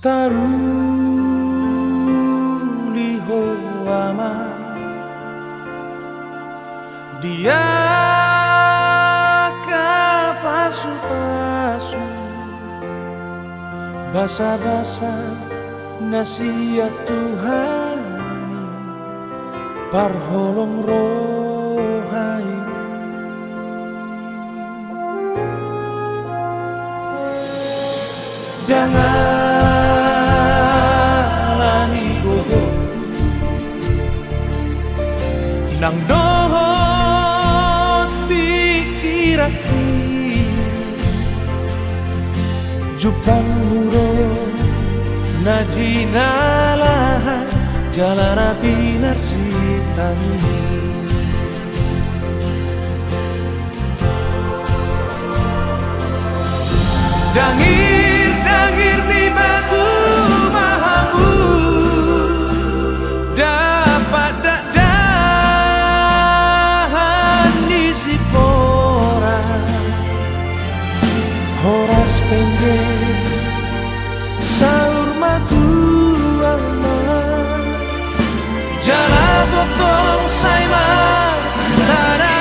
Taruliho ama dia kapasu-pasu basa-basa nasihat Tuhan parholong rohai dangalani gogo nang dohon pikiraki jupang muro najinalah jalan api narsitani dangir di batu mahamu dapat dahan di sipora horas penggel saur matu alma jalan totong saima sadari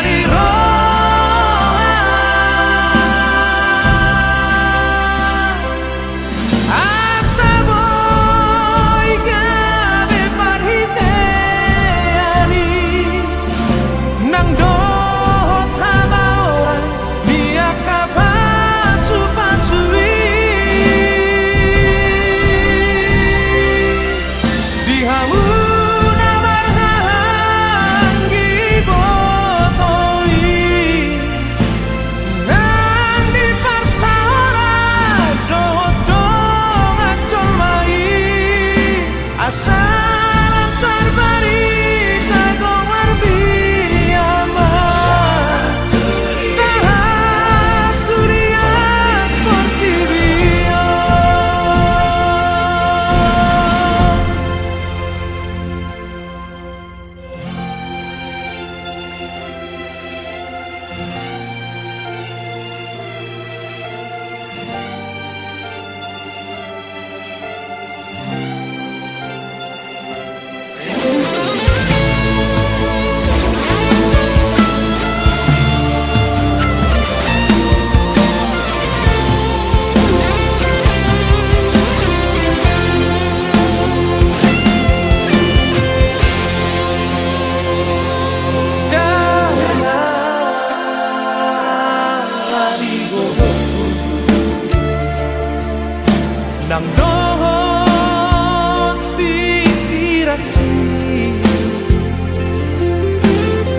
nang dohon pikiraki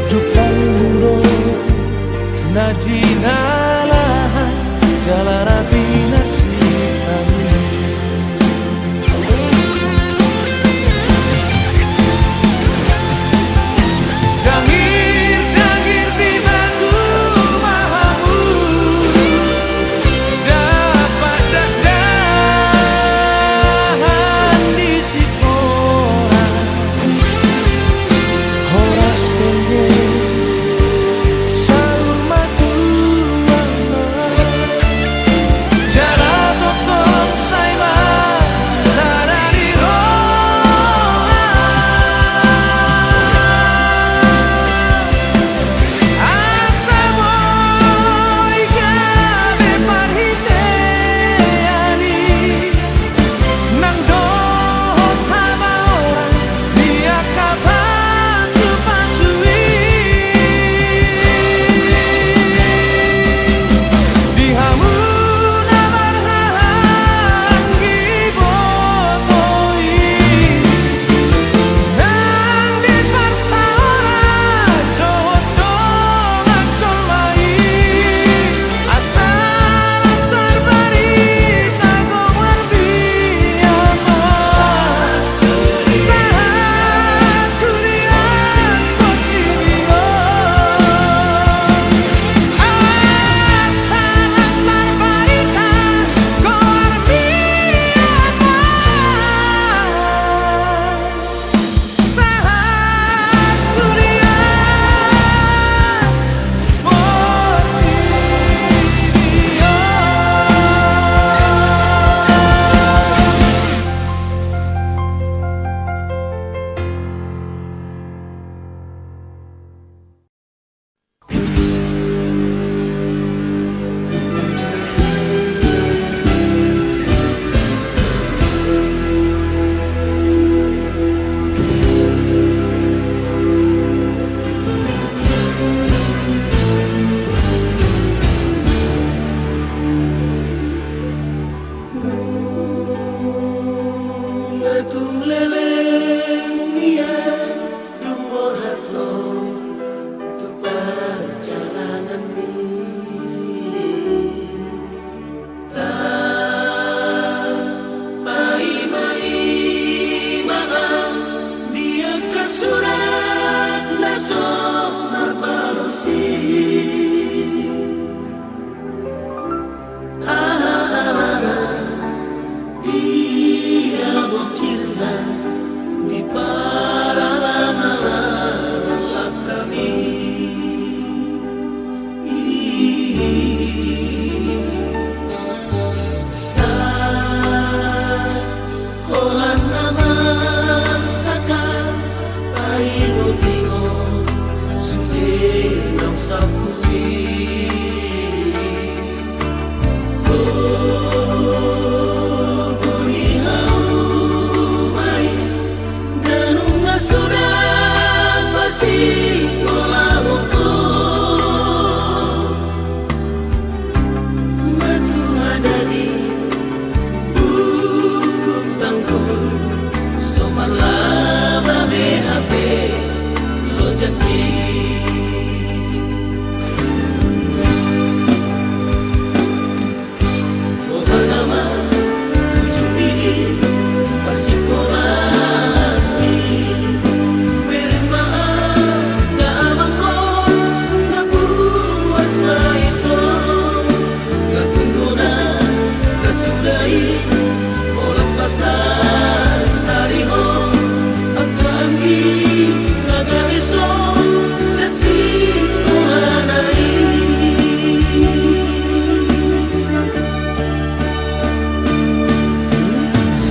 jupang muro najinalah jalan api narsitani dangir di batu mahamu dapat dahan di sipora horas penggel saur matu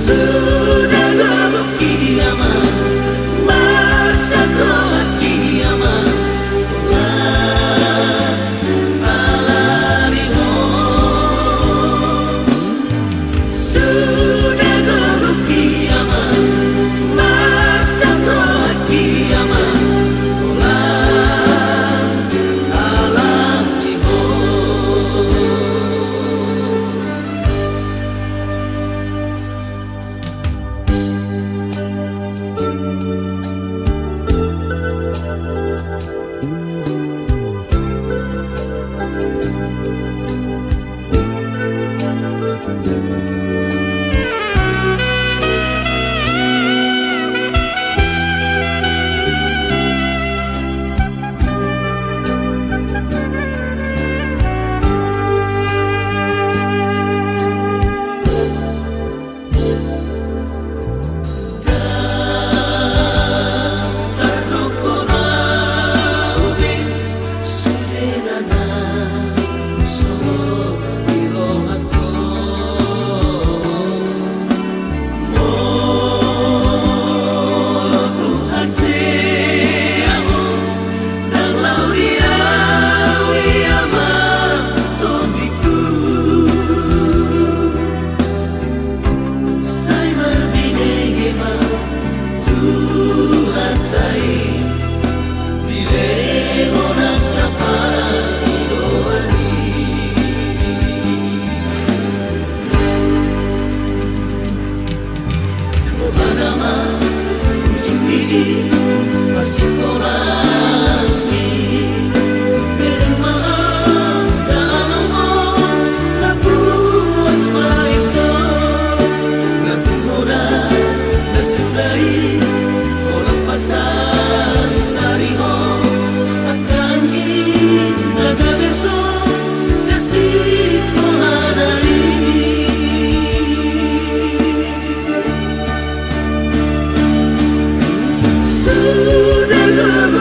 Sudah gelap kiamat, masa gelap kiamat, ulah alariho. Sudah gelap kiamat, masa gelap kiamat, ulah alariho. Masih kau lagi berima dalam amor la puas maiso ngatung goda na sudai kau lepasan sariho akan naga besok sesi koladari. Sudah gelap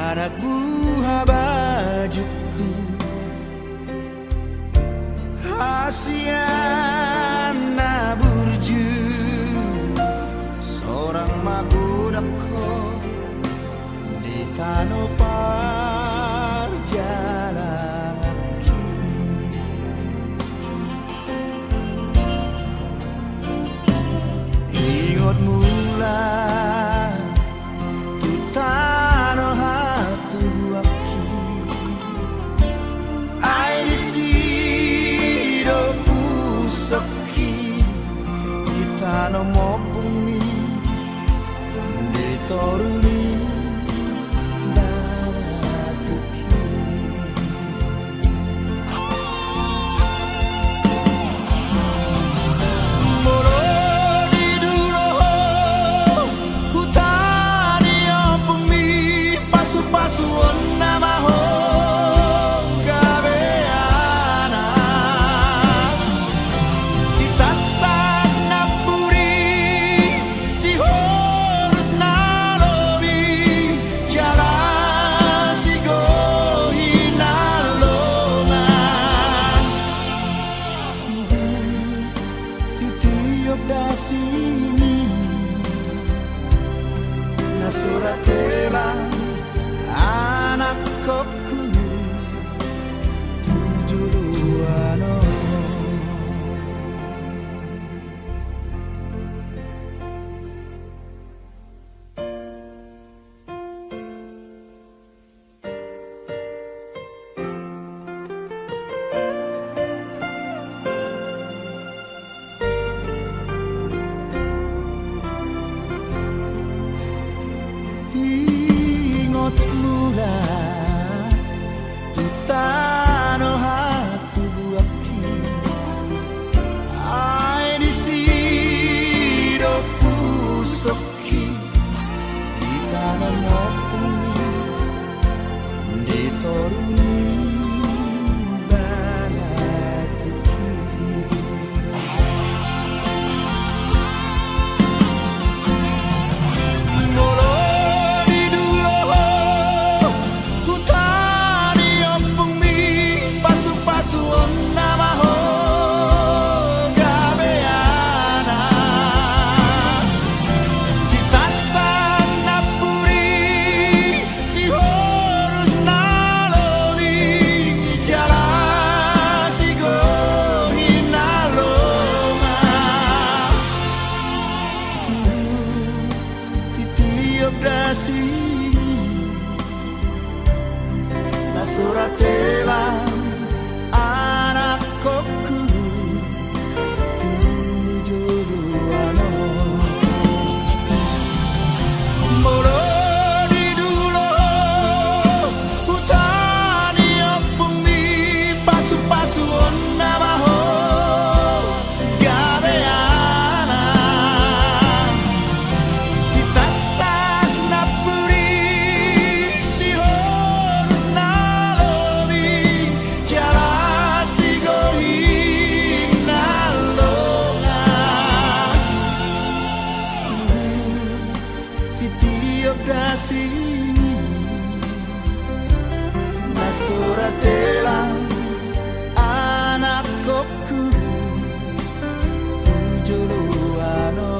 anak buah bajuku. Hasiana burju seorang magodako di tanah perjalanan ingot mula tu tanah hatu buaki ai di sido pusaki di tanah mo bumi ditoruni daratuki moro di dulu hutani yang bumi pasu-pasuan nama ho kabeana si tas-tas napuri si horus nalobi jalan si gohi nalongan si tiop dasini na suratela anak kokku tujuh luano. Ingot mula tu tanah hatu buaki ai di sido pusoki di tanah ngopumi ditoruni balatuki molo di dulu hutani yang bumi pasu-pasuan nama ho gabeana si tas-tas napuri si horus naloni jalan si gohi nalonga si tiop dasini na suratela anak kokku tujuh luano moro di dulu hutani yang bumi pasu-pasuan nama ho gabeana si tas-tas napuri si horus nalobi jalan si gohi nalongan si tiop dasini na suratela anak kokku tujuh luano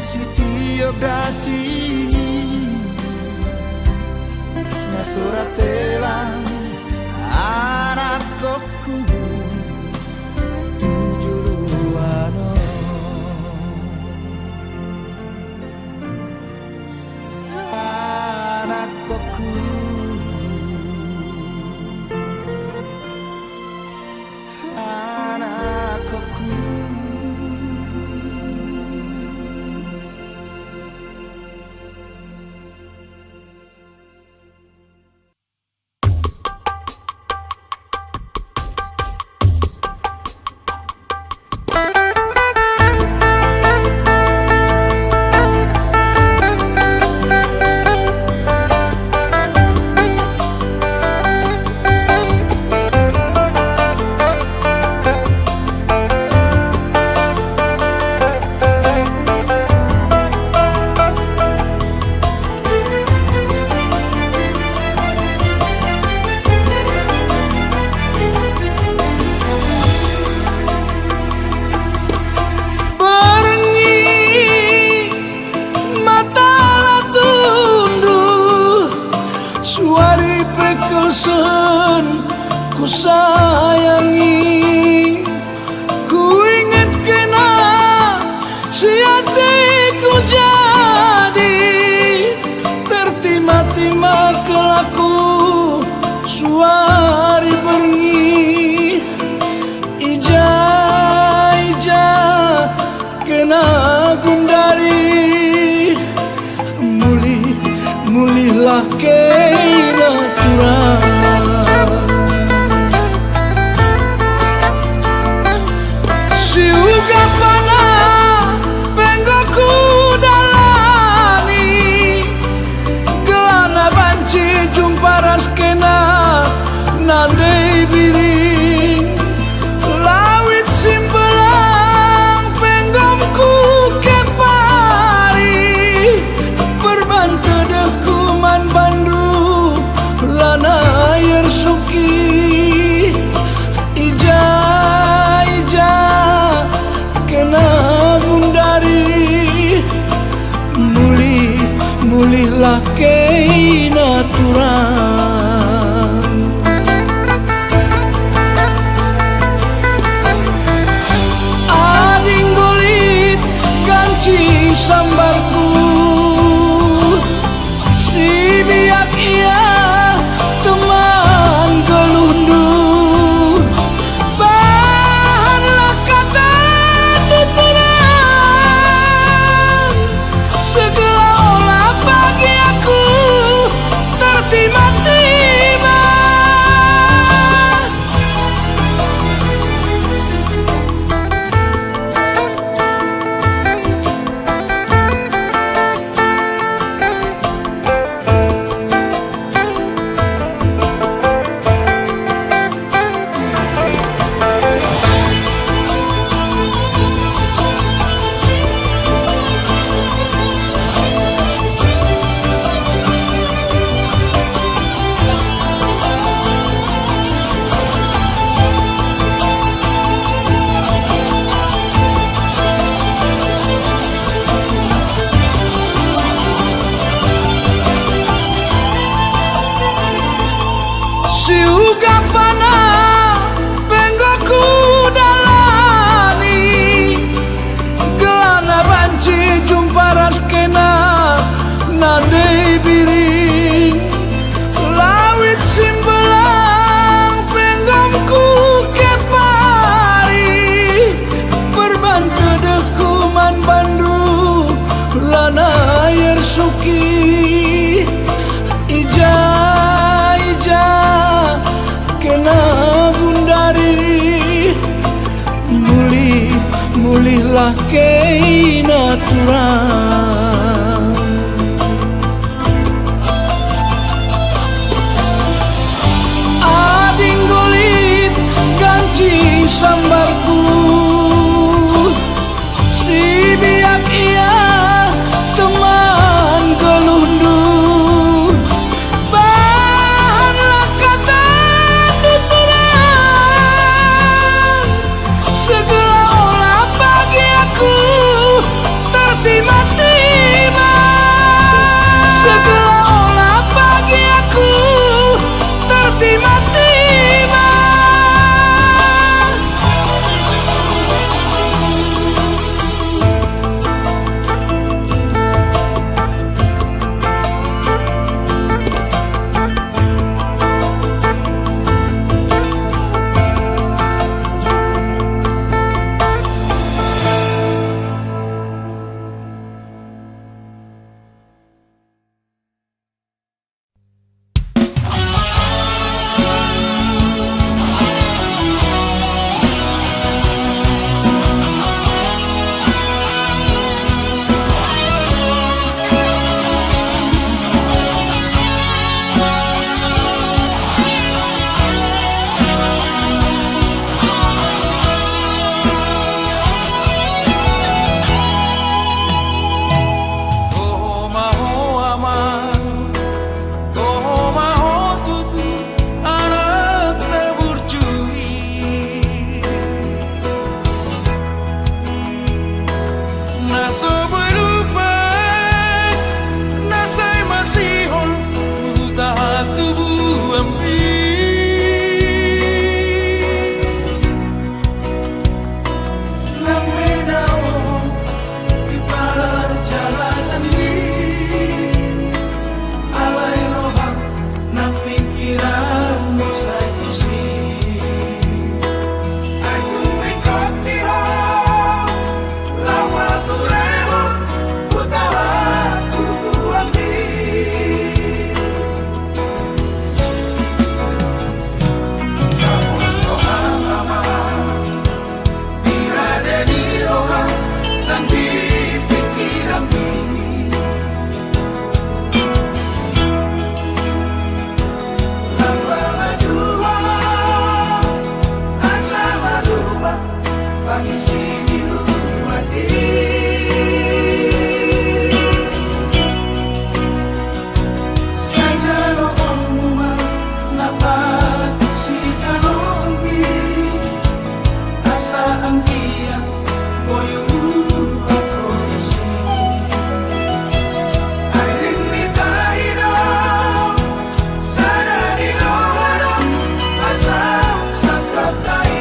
si tiop dasini na suratela anak kokku tujuh luano anak kokku anak kokku. hari pekelsen ku sayangi, ku ingat kena si hatiku jadi tertima-tima kelaku suari berngi. Ija kena gundari, mulihlah kena turang. Si uga pana penggoku dalani, gelana banci jumpa raskena nandai biring. Lawit simbelang penggomku kepari, berbante dehku man bandu lana air suki. Ija kena gundari, mulihlah kena turang. Ading gulit ganci sambarku, si biak ia teman gelundu. Bahanlah kata diturang, segala olah bagi aku tertima-tima. Si uga pana penggoku dalani, gelana banci jumpa raskena nandai biring. Lawit simbelang penggomku kepari, berbante dehku man bandu lana air suki. Ija kena gundari, mulihlah kena turang. Ading gulit ganci sambarku, si biak ia teman gelundu. Bahanlah kata diturang, segala olah bagi aku Pag-isipin mo Sa jalong mo napat si jalong asa ang iya boyo ako isi Ay rimitairo Sana inoharap Asaw sa katay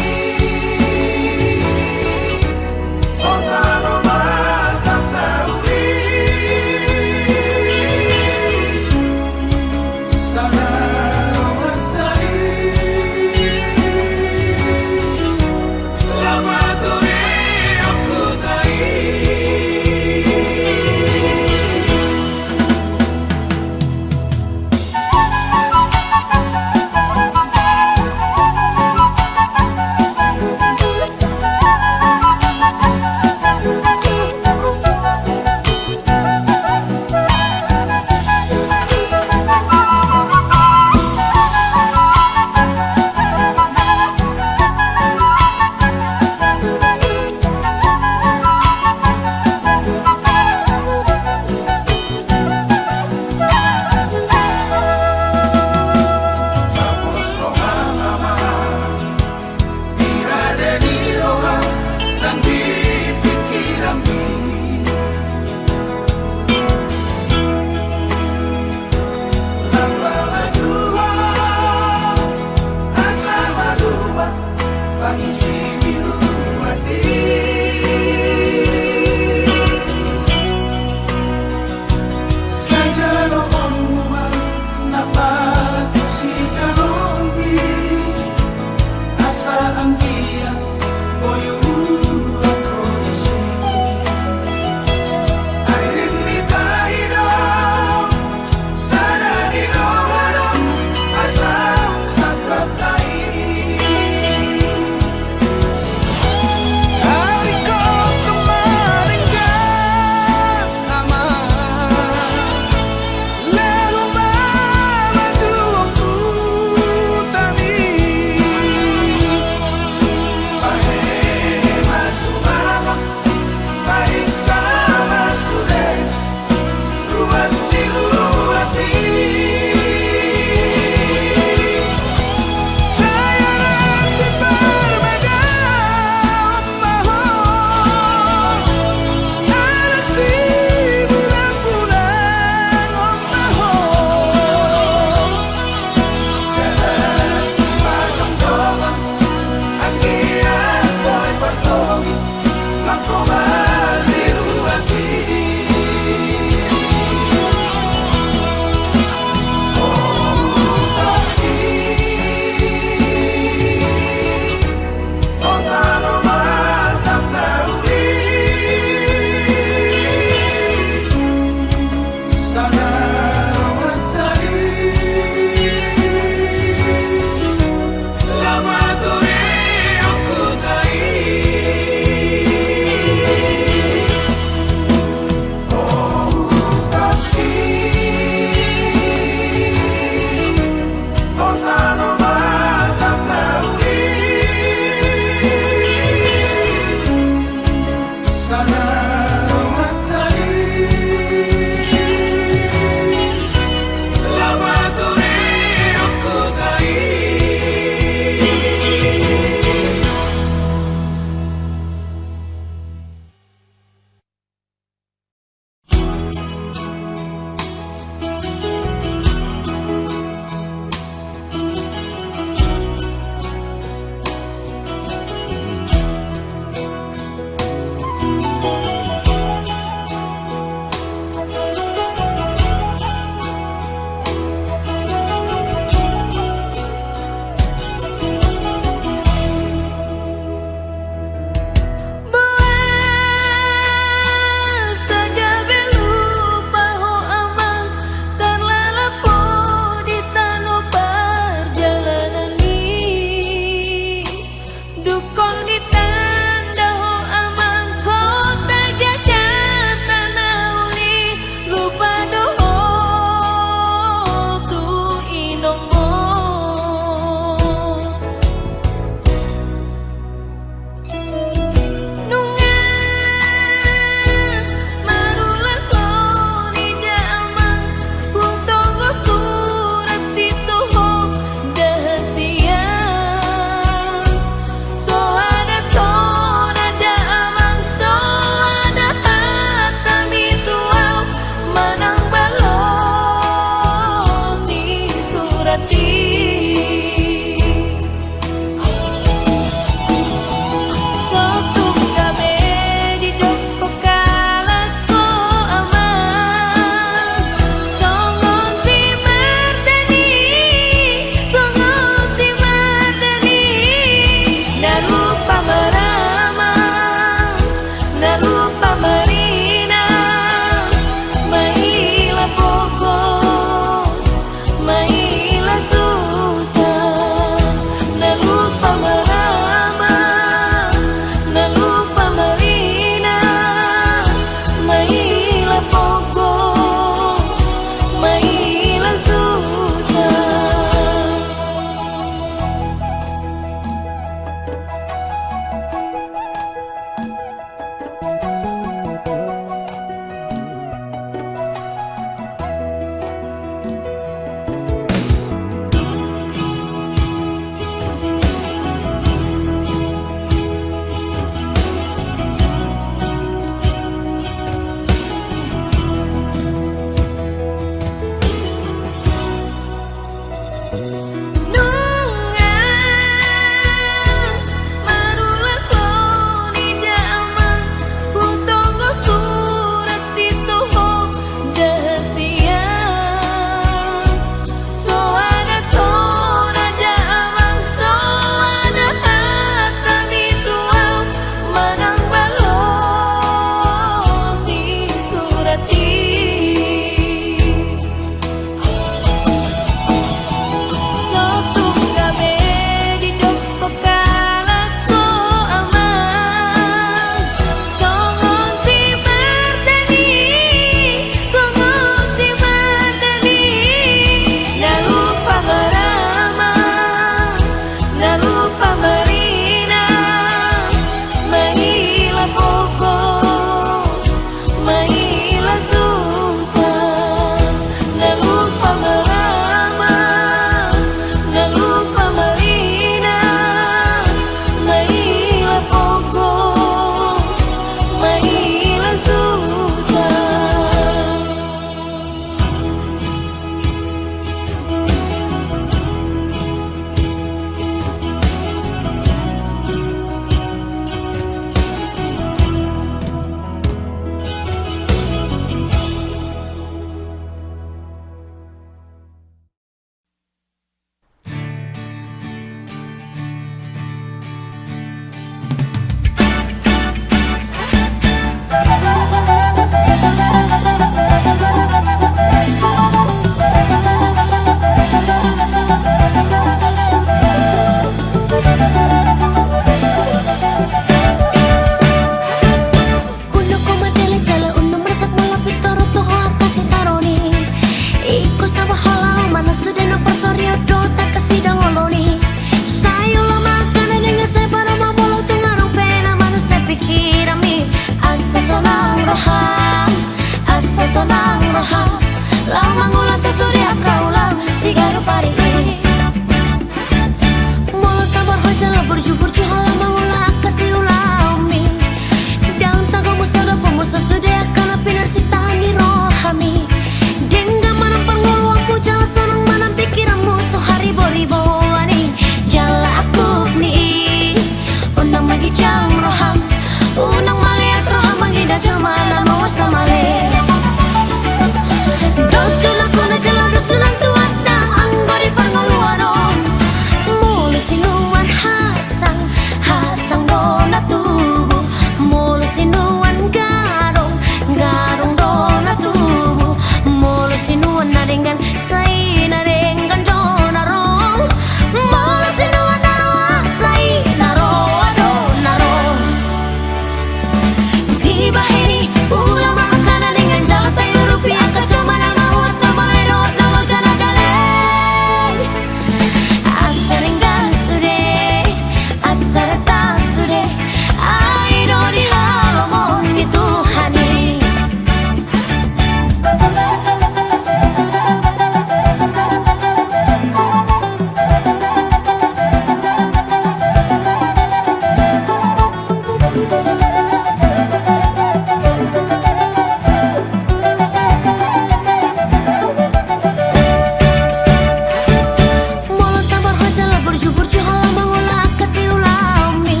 burju halang mangola kasih ulami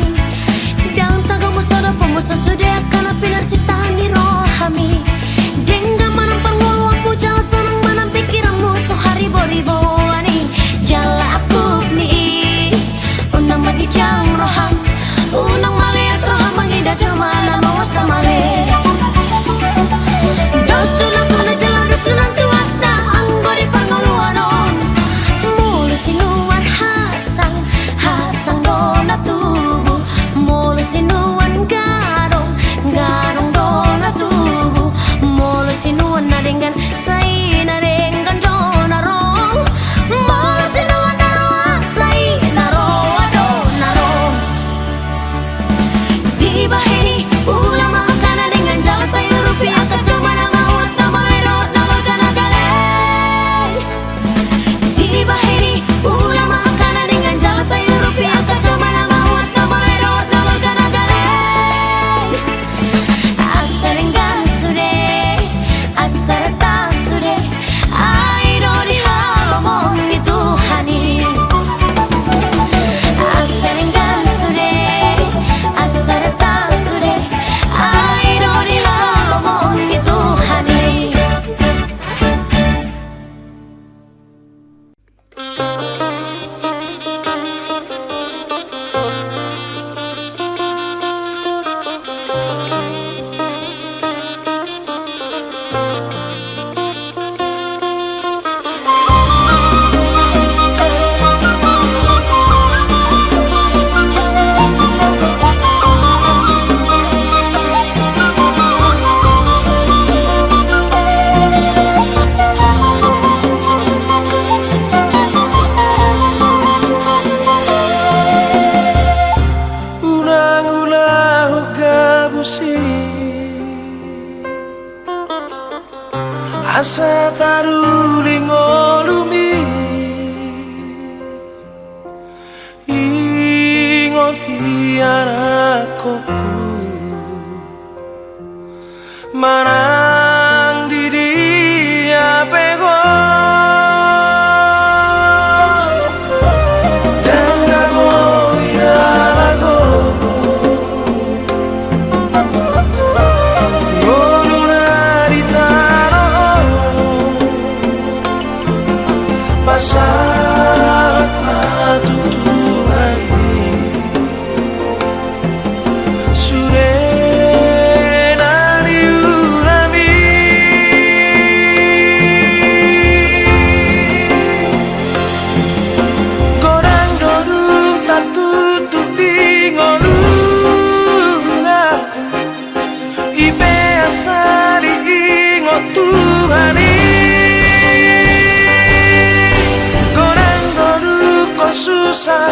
dan tagamu sada pemusa sudah kana pinar sitani rohami dengga manang pangulu aku jalan senang manang pikiranmu so hari boribo ani jala aku ni unang mati jang roham unang malias roham mangida cuma nama wasta male dos tunang kana jalan dos tunang tuata anggori panguluanon mulu sinuan hasang dona tubuh mulu sinuan garong dona tubuh mulu sinuan narengan sai narengan dona rong mulu sinuan naroa sai naroa dona rong di bahini ulama kana dengan jalan sayur rupiah kacuma nama wasta malero nalo jana gale di bahini ulama kana dengan jalan sayur rupiah kacuma nama wasta malero nalo jana gale asarenggan sude asarata sude airo di halomong itu hani asarenggan sude asarata sude airo di halomong itu hani. Unang-una huwag gabusi asa taruling olumi ingoti anakku marang di dia pego dan namo ya lago pasat matutuhan sudah nariurami gorang doru tertutup di ngoluna ibe asali ingot Tuhani susah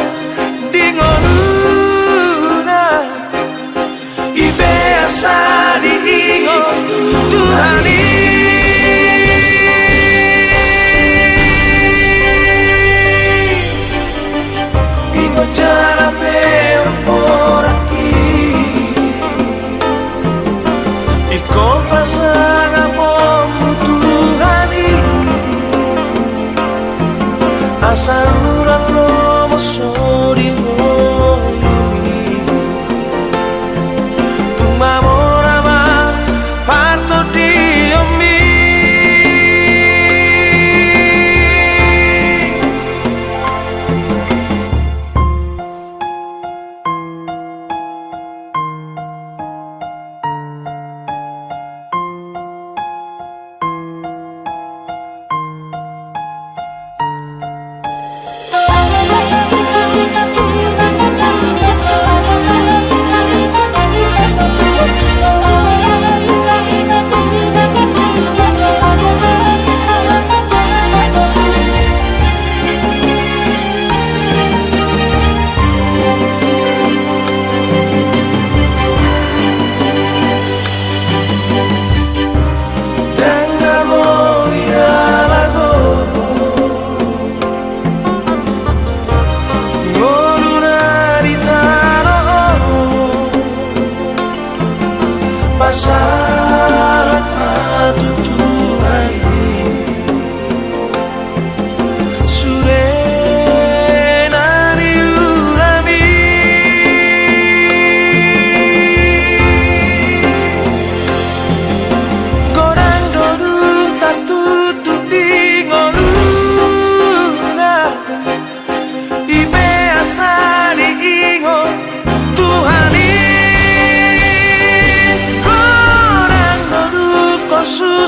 di ngoluna ibe asa di ingot Tuhani ingot jara pe oraki iko pasang apomu Tuhani asa urang lo sorry ngolumi tumamor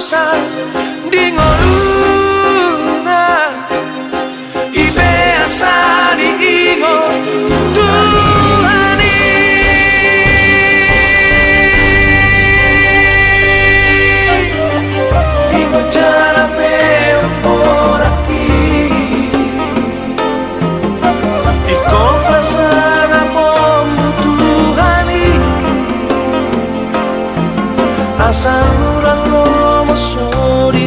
kosa di ngoluna ibe asa di ingo Tuhani ingo jara pe umoraki iko pasanga momu Tuhani asa urang lo mosori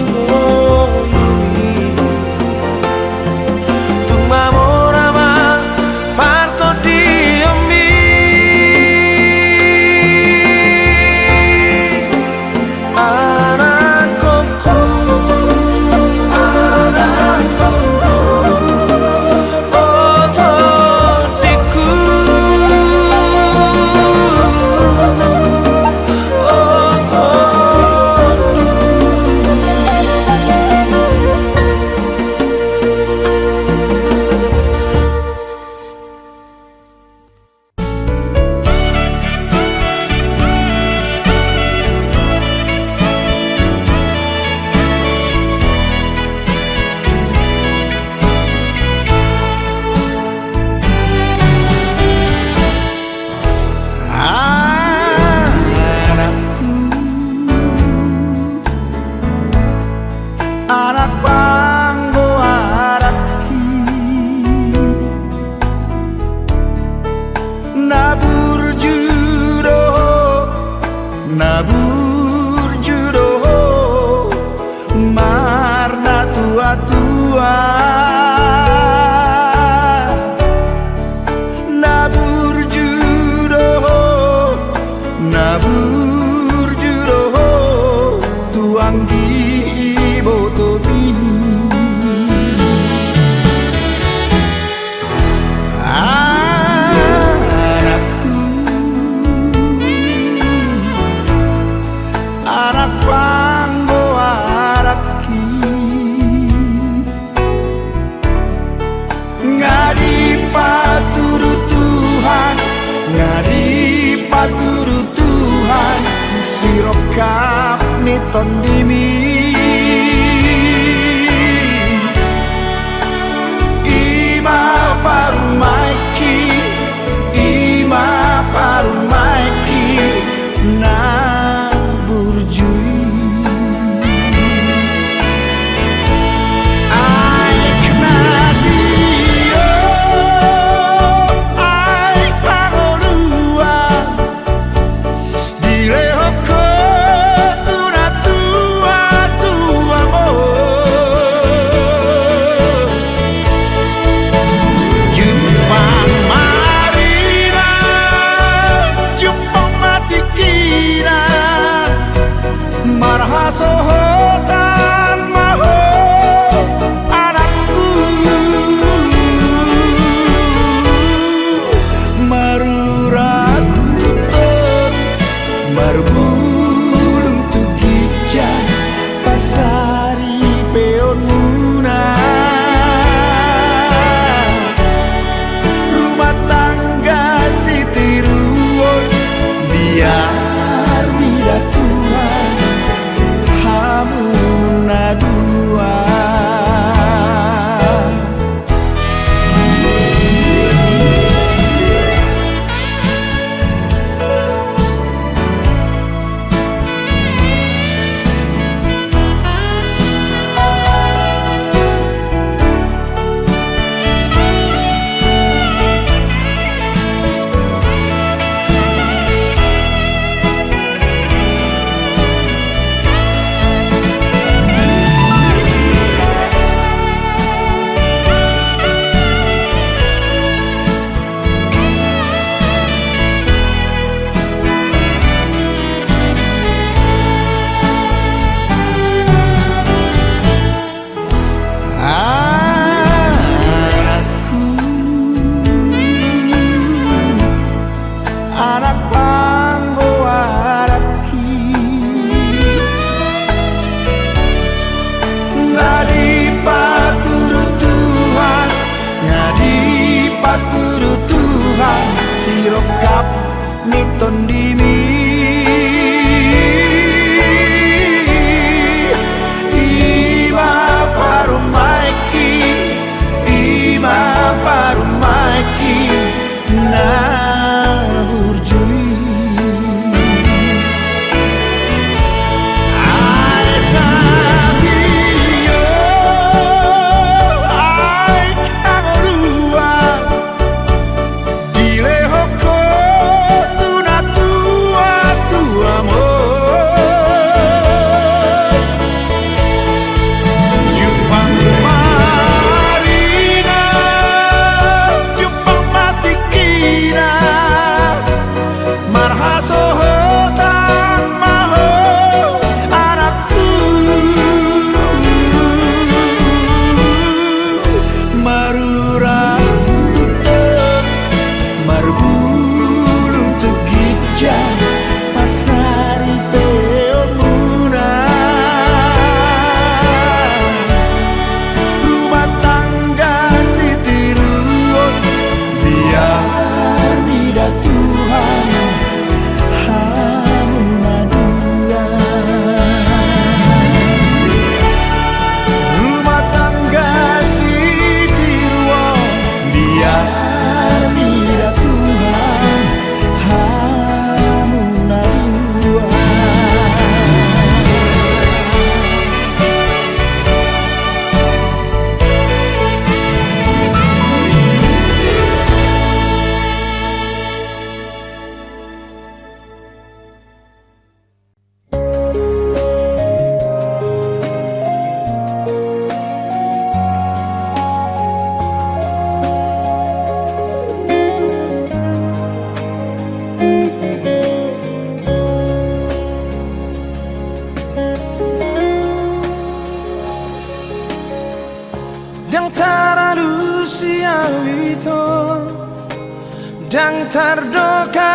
Dan terdoka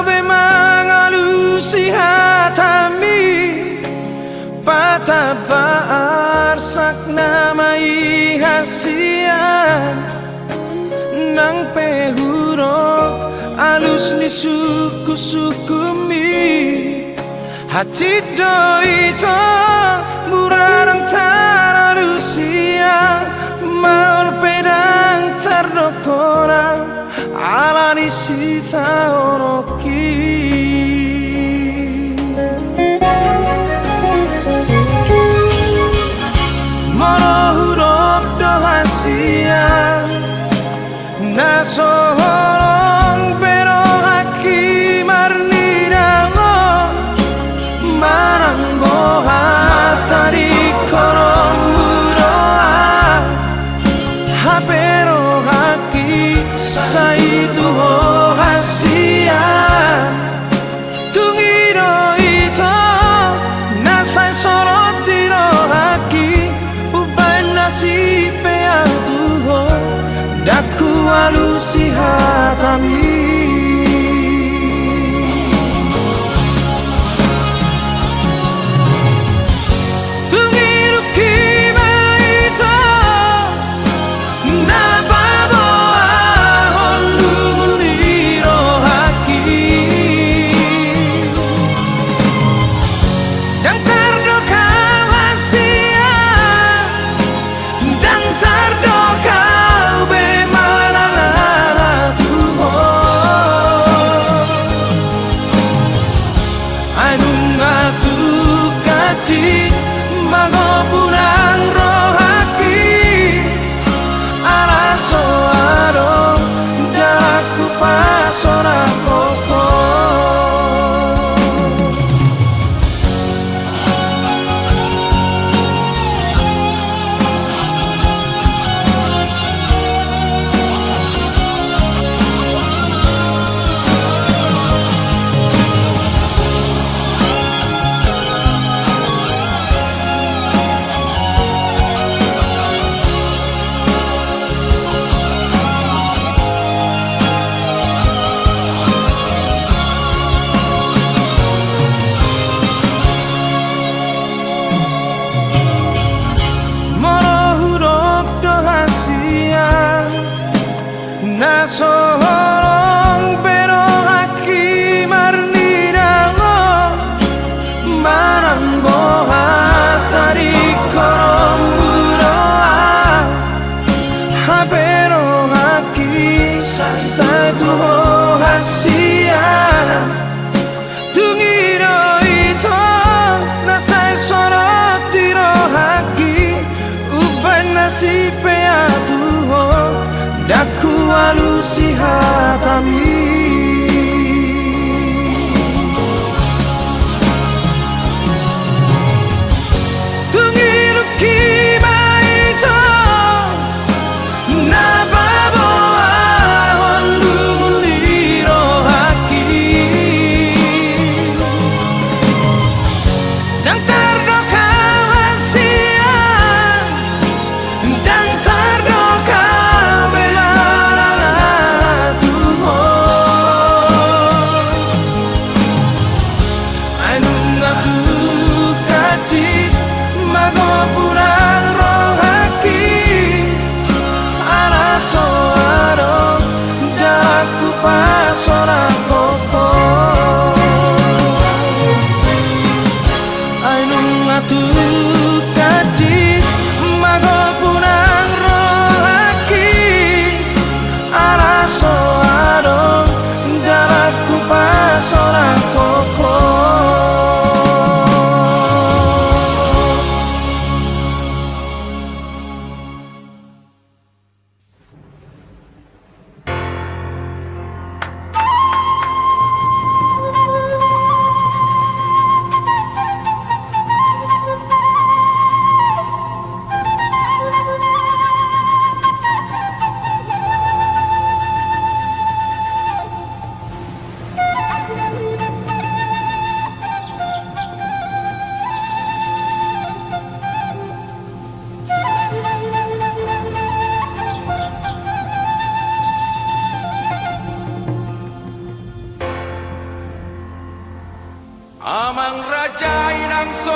memang alusi hatami Patabaar sakna mai hasian Nang pehurok alus ni suku-sukumi Hati doito murarang taralusia Maul pedang terdokora Alani sita oroki Monohurok dohasia Nasoholong pero haki marnidango Marang boha tadi korong muroa Hapero haki saitu hasia Tungiro ito nasay sorot diro haki Ubay nasipe ang tuho Daku alusi hatami Tungiru kiba ito Nababo ahon lumuniro haki Dan terdoka hasia Dan terdoka Magopurang rohaki Araso aro Daku pasora koko Nasoholong pero haki marnidango Marang boha tadi korong muroa Habero haki saitu hasia Tungiro ito nasay sorot diro haki Uban nasipe atuho Daku alusi hatami Tungiru kiba ito Nababo ahon lumuniro haki Dan terdoka hasia Dan terdoka Oh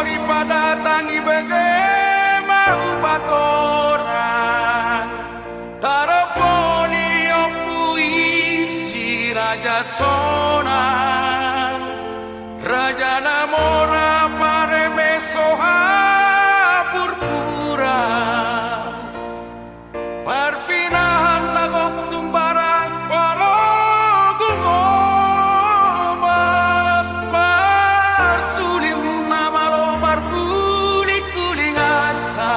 sori pada tangi bagaimana batorang taraponi puisi raja sona raja namora pare mesoha purpura parpinahan lagok tumbarang parogung omas parsulim namalo parpuli kuling asa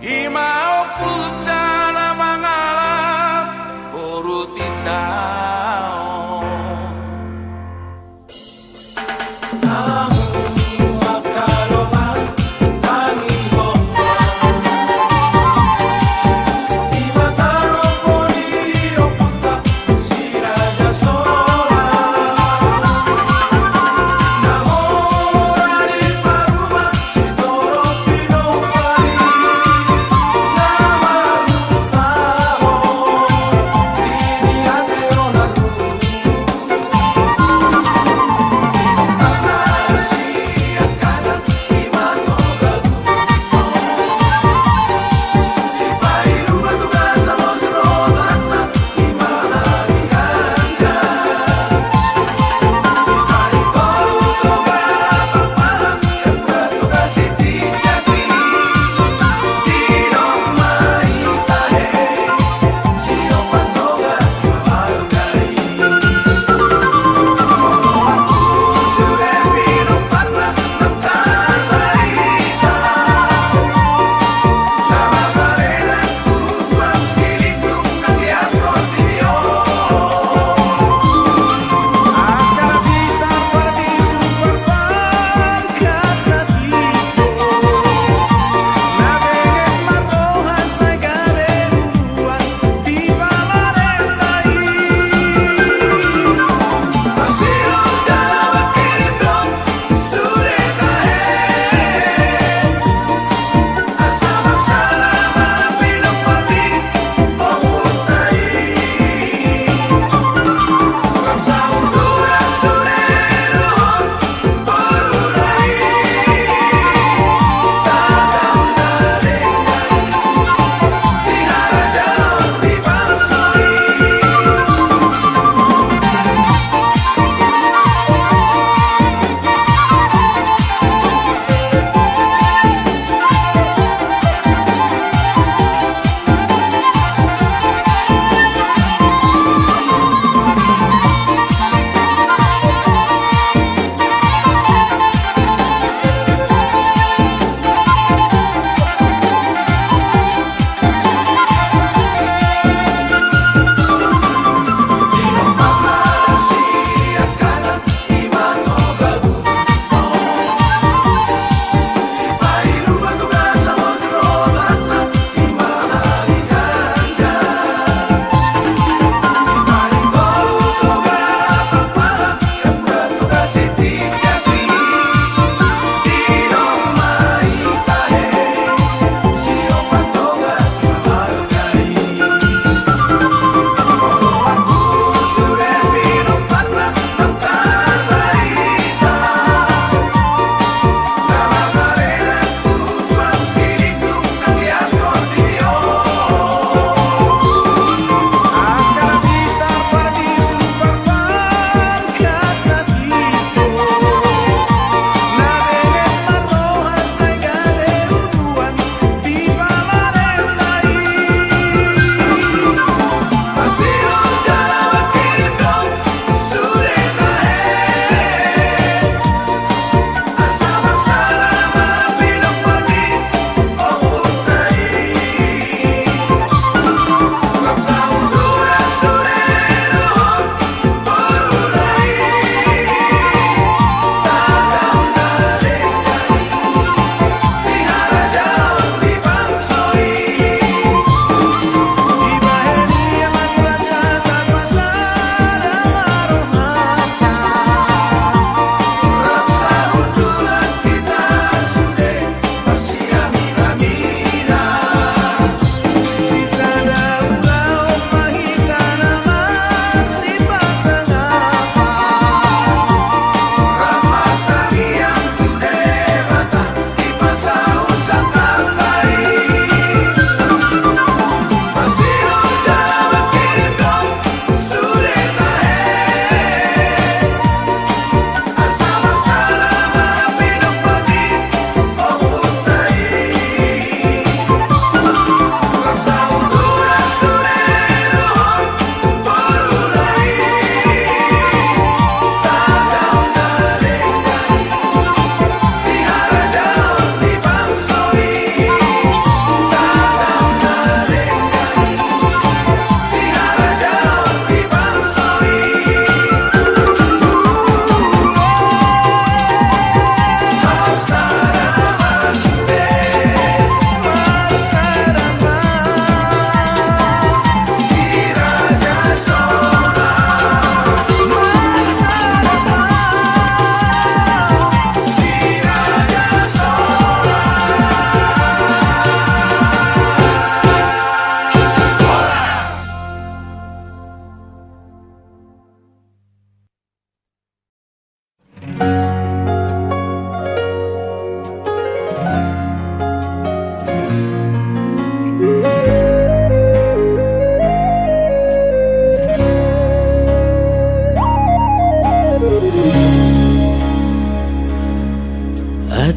imao putana mangalap urutindao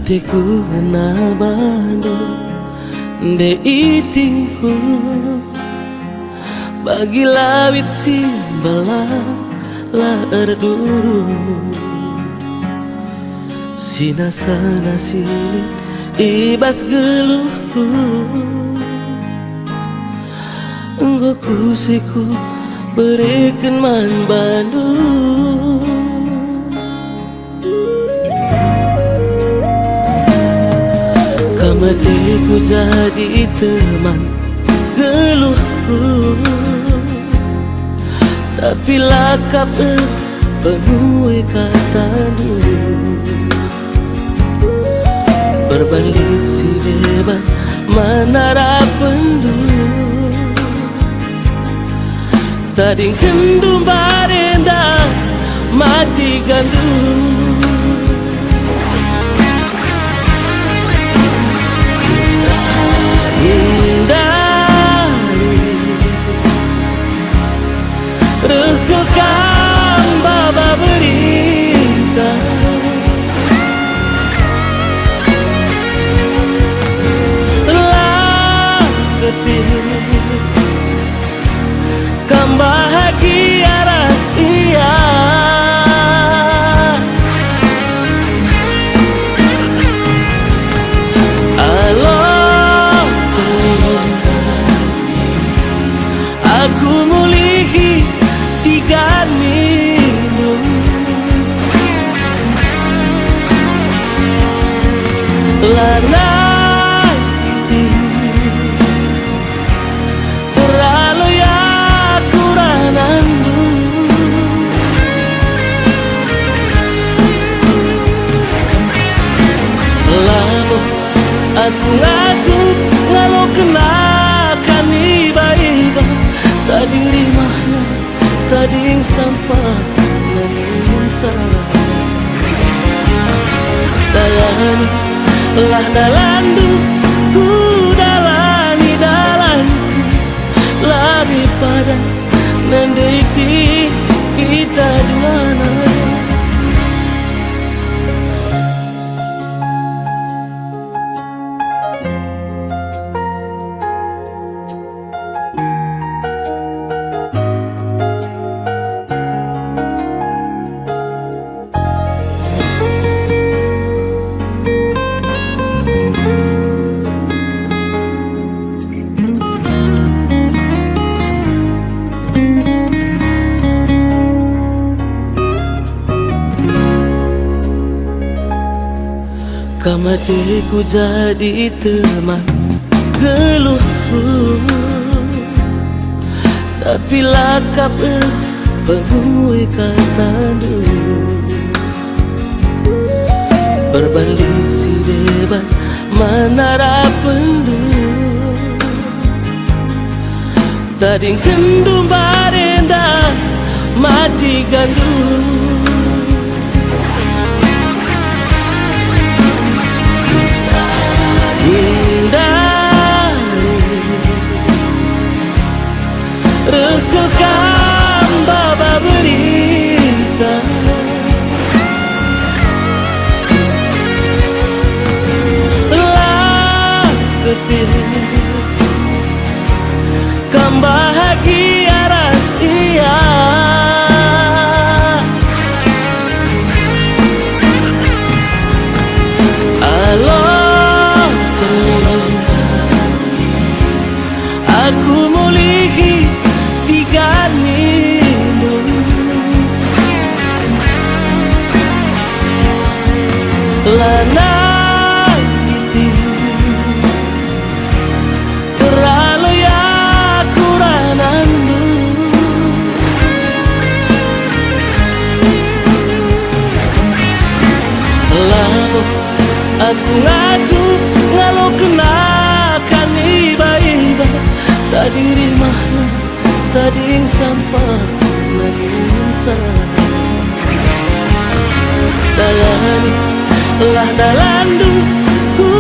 hatiku ngena bando de itingku bagi lawit si bala la erduru sinasana silit ibas geluhku enggo kusiku berikan man bandu kamatiku jadi teman geluhku tapi lakap penuh kata dulu berbalik si debat menara pendu tadi kendung barenda mati gandum hindari rekelkan baba berita lah kepilih kan bahagia ras iya Allah aku mulihi tiga minum lana aku ngasup ngalo kenakan iba-iba tadi rimahna tadi yang sampah meminta dalani lah dalandu ku dalani dalanku lagi pada nanditi kita duana kamatiku jadi teman geluhku tapi lakap penuh kata dulu berbalik si debat menara pendu tadi kendung barenda mati gandum rekelkan baba berita lah kepilih kan bahagia ras iya Allah aku mulihi tiga minum lana itu terlalu ya kuranandu lalu aku ngasup ngalo kenakan iba-iba tadi rimahna tadi yang sampah meminta dalani lah dalandu ku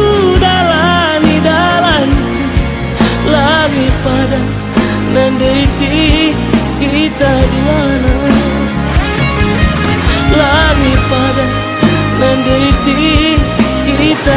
dalani dalanku lagi pada nanditi kita duana lagi pada nanditi kita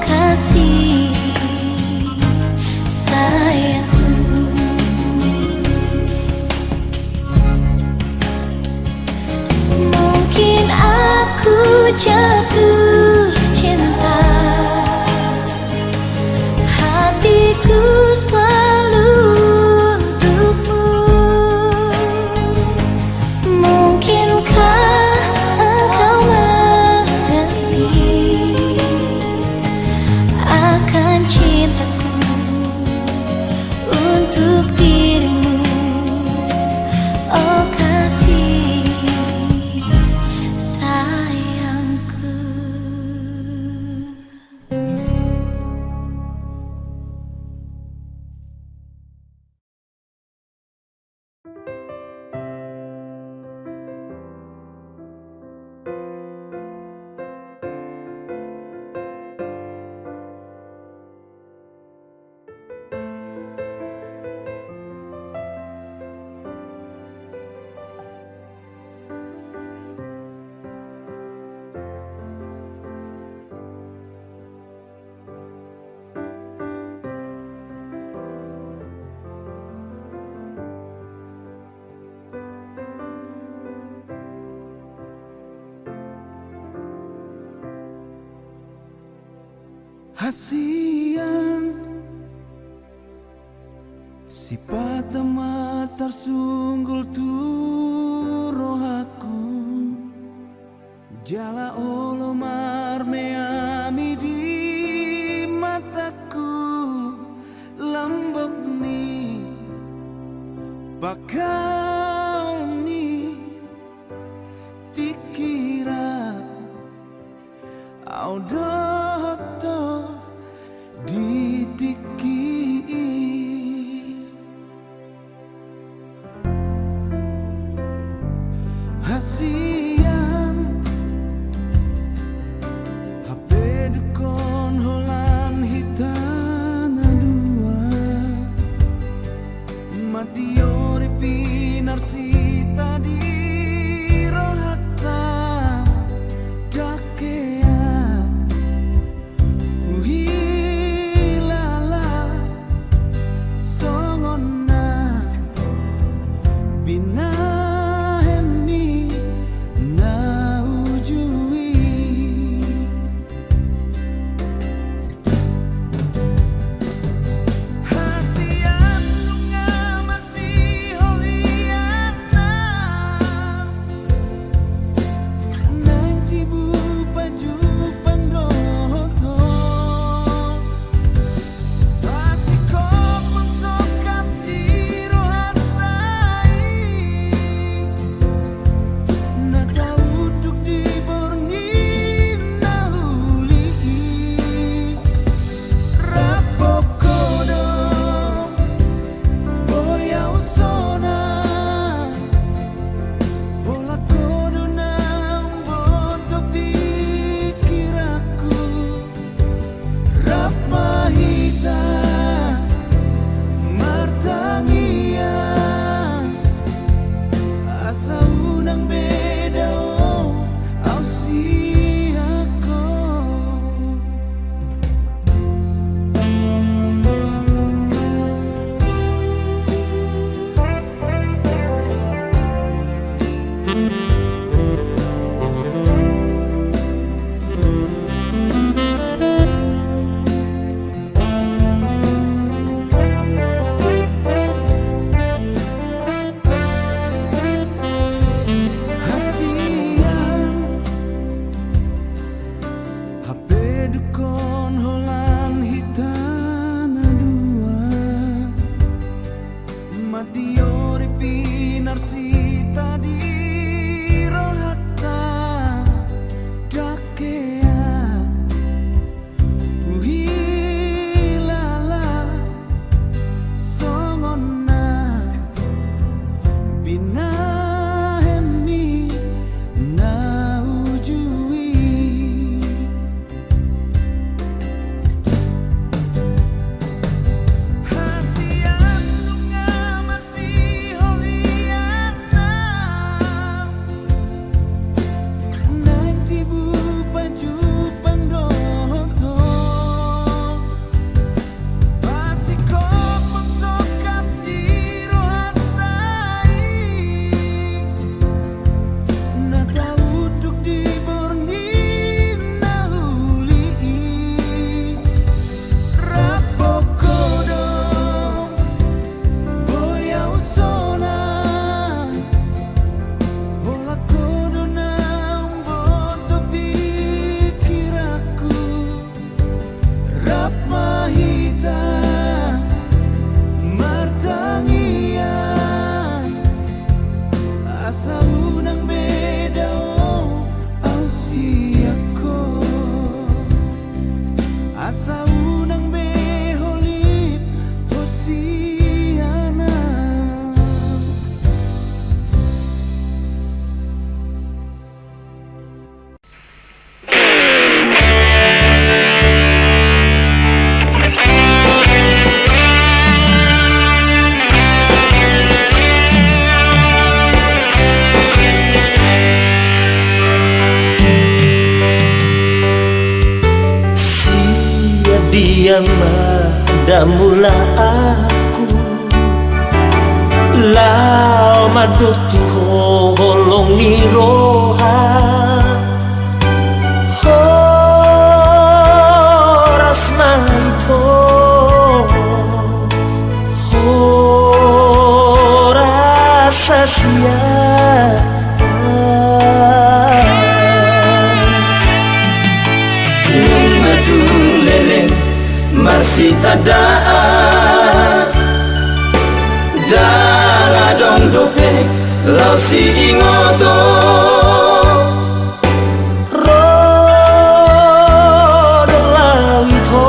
kasih sayangku. Hasian si patama tersunggul tu rohaku jala olo marmeami di mataku lambok ni bakal ni tikira audoto ditiki hasian HP dukon holan hitana dua matiore pinarsita di rohata dakea uhilala songona binahemi na ujui hasian lunga masih holiana nanti bu baju pandoto masih kau pensokap di rohatai na tahu duk di borngin nahuli rapokodo boyau sona bola kodo nang boto pikiraku rap mahita martangia asa unang beda au siako hasian HP dukon holan hitana dua matiore pinarsita di rohata dakea uhilala songona binahemi na ujui hasian lunga masih holiana nanti bu baju pandoto masih kau pensokap di rohatai na tahu duk di borngin nahuli rapokodo boyau sona bola kodo nang boto pikiraku rap mahita martangia asa unang beda au siako asa unang beholip posiana Sia diam ada mula aku lao madutu holong ni roha horas asa sia. Ngatu leleng marsita daa dala dong dope lau si ingoto rodo lawito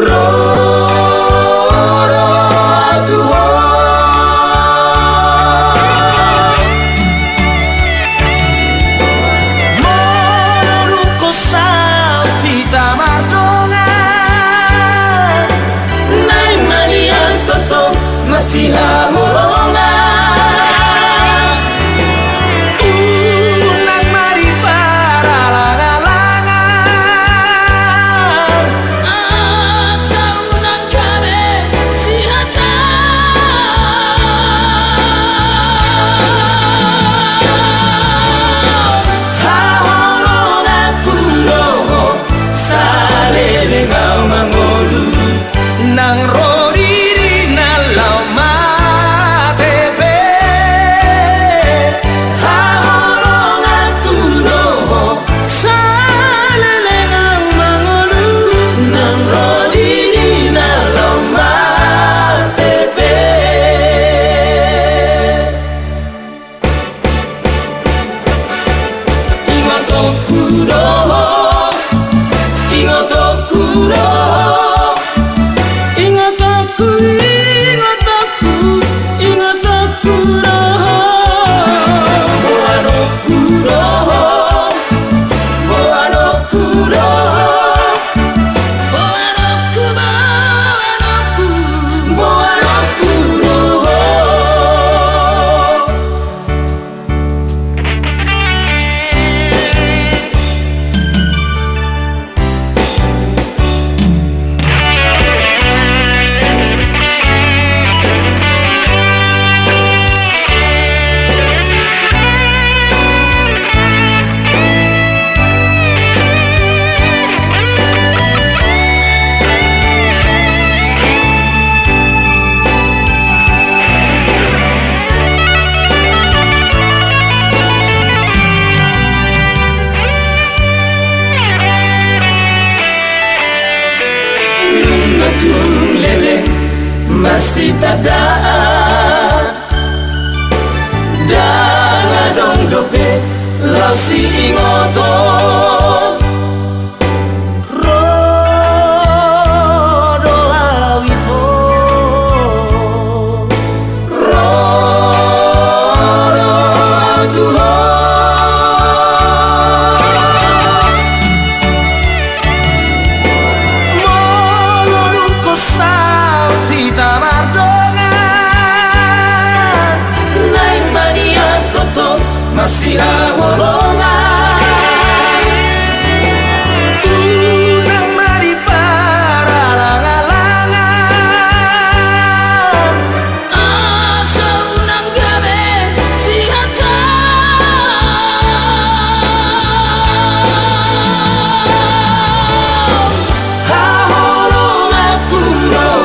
roro atuho moruko sauti tamardonga nai manian toto masih hahoronga unang mari para langalangan Asa unang kami si hata hahoronga kuroho salele ngau mangolu nang rodiri nalau matepe hahoronga kuroho salele ngang mangolu nang rodiri na lomba tepe ingoto kuroho ingotoku roho ingotoku roho boanoku roho boanoku roho Boanoku boanoku roho Nungatung lele masih tada danga dong dope lau si ingoto rodo lawito roro atuho moruko sauti tamardonga nai mania toto masih hahoronga unang mari para langalangan Asa unang kami si hata hahoronga kuroho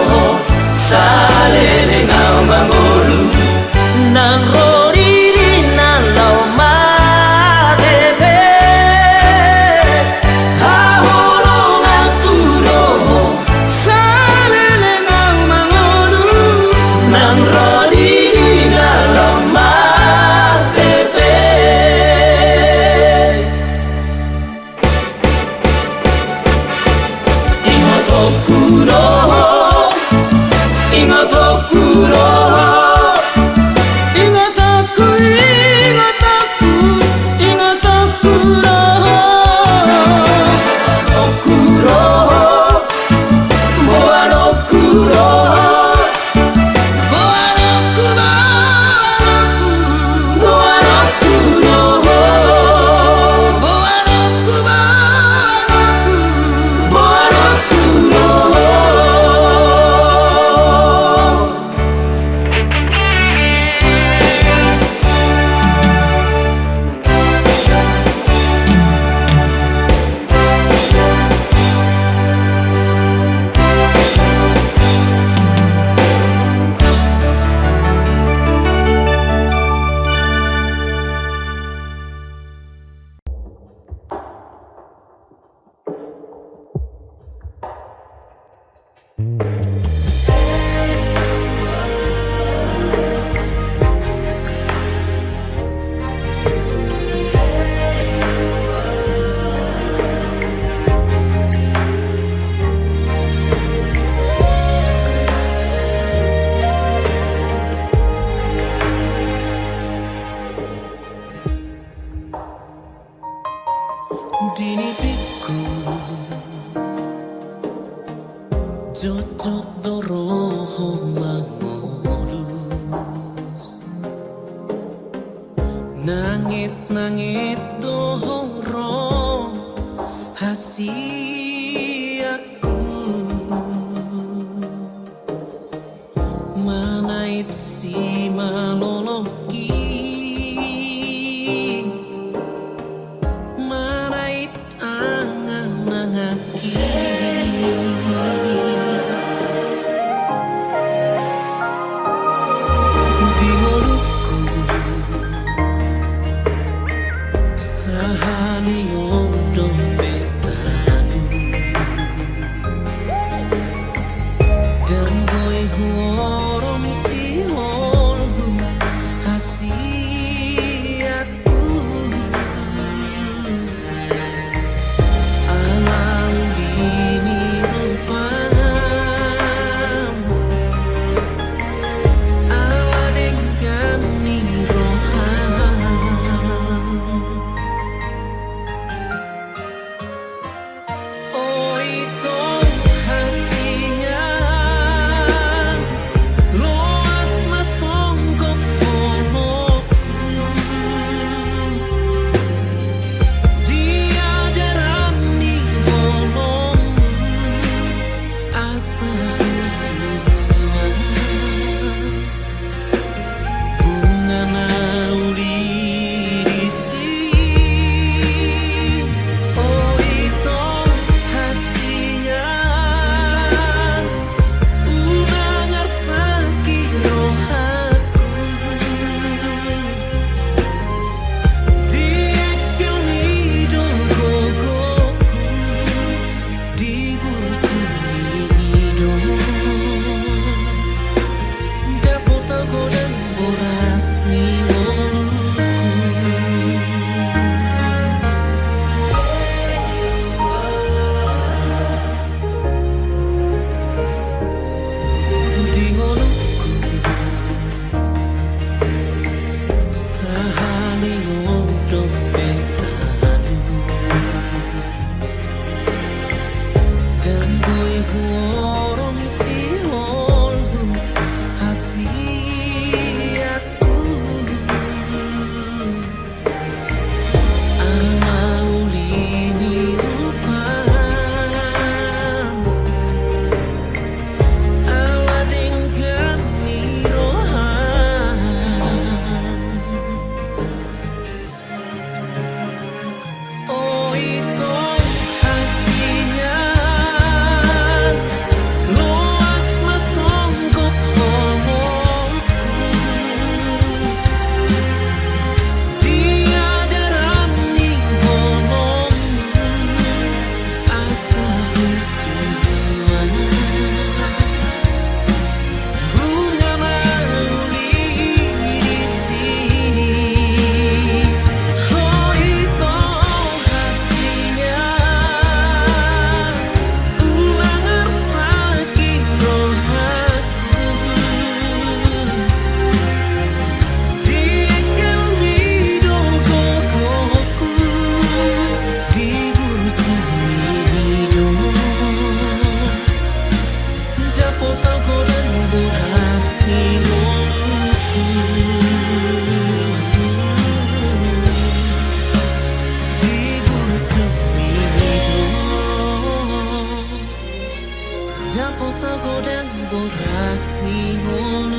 Jojot doroho mangolus Nangit-nangit dohoro hasiaku Manait si maloloki Manait angan-angaki Dapat aku dan beras minumku